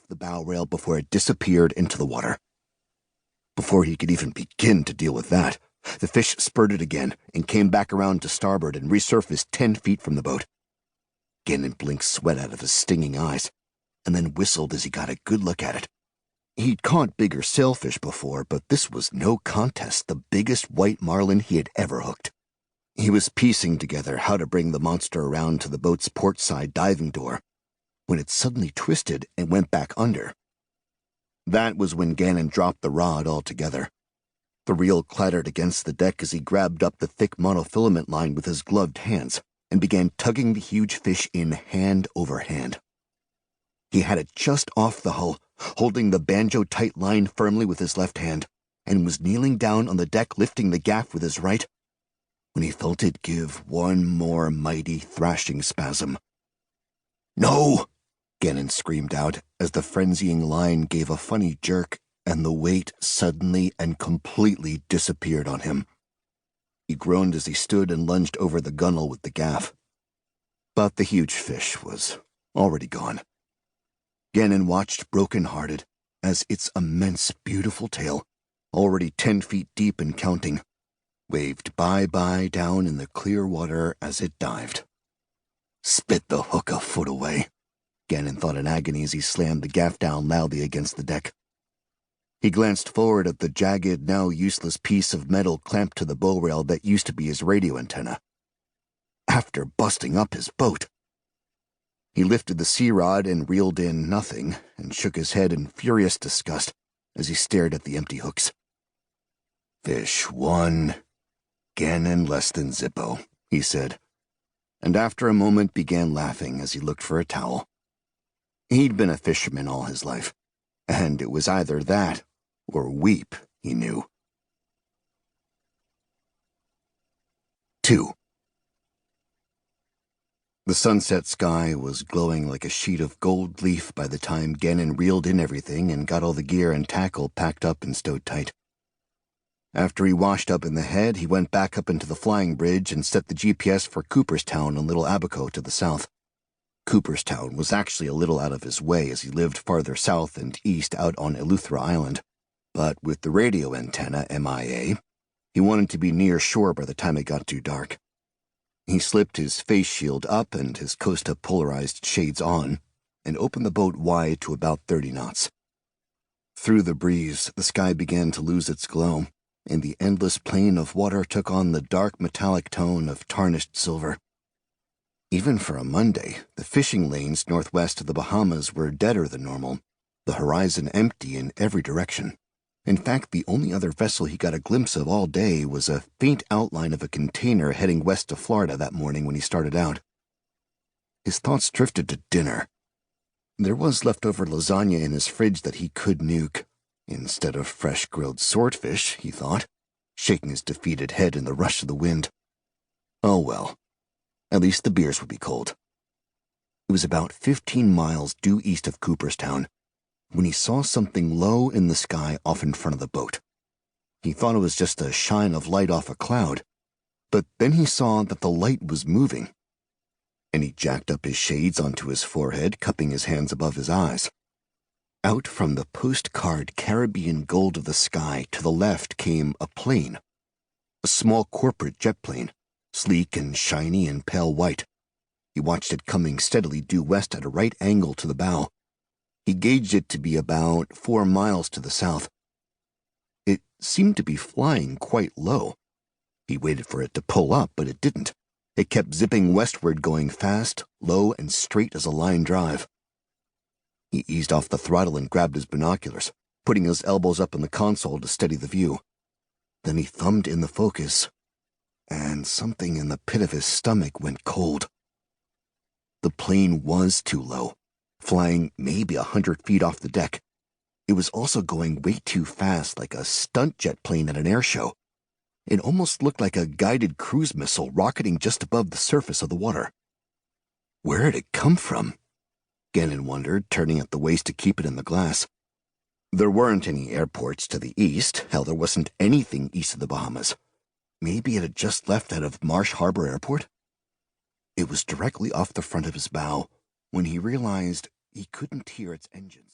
off the bow rail before it disappeared into the water. Before he could even begin to deal with that, the fish spurted again and came back around to starboard and resurfaced 10 feet from the boat. Gannon blinked sweat out of his stinging eyes, and then whistled as he got a good look at it. He'd caught bigger sailfish before, but this was no contest the biggest white marlin he had ever hooked. He was piecing together how to bring the monster around to the boat's port side diving door, when it suddenly twisted and went back under. That was when Gannon dropped the rod altogether. The reel clattered against the deck as he grabbed up the thick monofilament line with his gloved hands and began tugging the huge fish in hand over hand. He had it just off the hull, holding the banjo-tight line firmly with his left hand, and was kneeling down on the deck lifting the gaff with his right, when he felt it give one more mighty thrashing spasm. "No!" Gannon screamed out as the frenzying line gave a funny jerk and the weight suddenly and completely disappeared on him. He groaned as he stood and lunged over the gunwale with the gaff. But the huge fish was already gone. Gannon watched broken-hearted as its immense, beautiful tail, already 10 feet deep and counting, waved bye-bye down in the clear water as it dived. Spit the hook a foot away, Gannon thought in agony as he slammed the gaff down loudly against the deck. He glanced forward at the jagged, now useless piece of metal clamped to the bow rail that used to be his radio antenna. After busting up his boat! He lifted the sea rod and reeled in nothing, and shook his head in furious disgust as he stared at the empty hooks. "Fish 1, Gannon less than Zippo," he said, and after a moment began laughing as he looked for a towel. He'd been a fisherman all his life, and it was either that or weep, he knew. 2. The sunset sky was glowing like a sheet of gold leaf by the time Gannon reeled in everything and got all the gear and tackle packed up and stowed tight. After he washed up in the head, he went back up into the flying bridge and set the GPS for Cooperstown on Little Abaco to the south. Cooperstown was actually a little out of his way as he lived farther south and east out on Eleuthera Island, but with the radio antenna MIA, he wanted to be near shore by the time it got too dark. He slipped his face shield up and his Costa polarized shades on, and opened the boat wide to about 30 knots. Through the breeze, the sky began to lose its glow, and the endless plain of water took on the dark metallic tone of tarnished silver. Even for a Monday, the fishing lanes northwest of the Bahamas were deader than normal, the horizon empty in every direction. In fact, the only other vessel he got a glimpse of all day was a faint outline of a container heading west to Florida that morning when he started out. His thoughts drifted to dinner. There was leftover lasagna in his fridge that he could nuke, instead of fresh grilled swordfish, he thought, shaking his defeated head in the rush of the wind. Oh well, at least the beers would be cold. It was about 15 miles due east of Cooperstown when he saw something low in the sky off in front of the boat. He thought it was just a shine of light off a cloud, but then he saw that the light was moving, and he jacked up his shades onto his forehead, cupping his hands above his eyes. Out from the postcard Caribbean gold of the sky to the left came a plane, a small corporate jet plane, sleek and shiny and pale white. He watched it coming steadily due west at a right angle to the bow. He gauged it to be about 4 miles to the south. It seemed to be flying quite low. He waited for it to pull up, but it didn't. It kept zipping westward, going fast, low, and straight as a line drive. He eased off the throttle and grabbed his binoculars, putting his elbows up on the console to steady the view. Then he thumbed in the focus, and something in the pit of his stomach went cold. The plane was too low, flying maybe 100 feet off the deck. It was also going way too fast, like a stunt jet plane at an air show. It almost looked like a guided cruise missile rocketing just above the surface of the water. Where had it come from? Gannon wondered, turning at the waist to keep it in the glass. There weren't any airports to the east. Hell, there wasn't anything east of the Bahamas. Maybe it had just left out of Marsh Harbor Airport? It was directly off the front of his bow when he realized he couldn't hear its engines.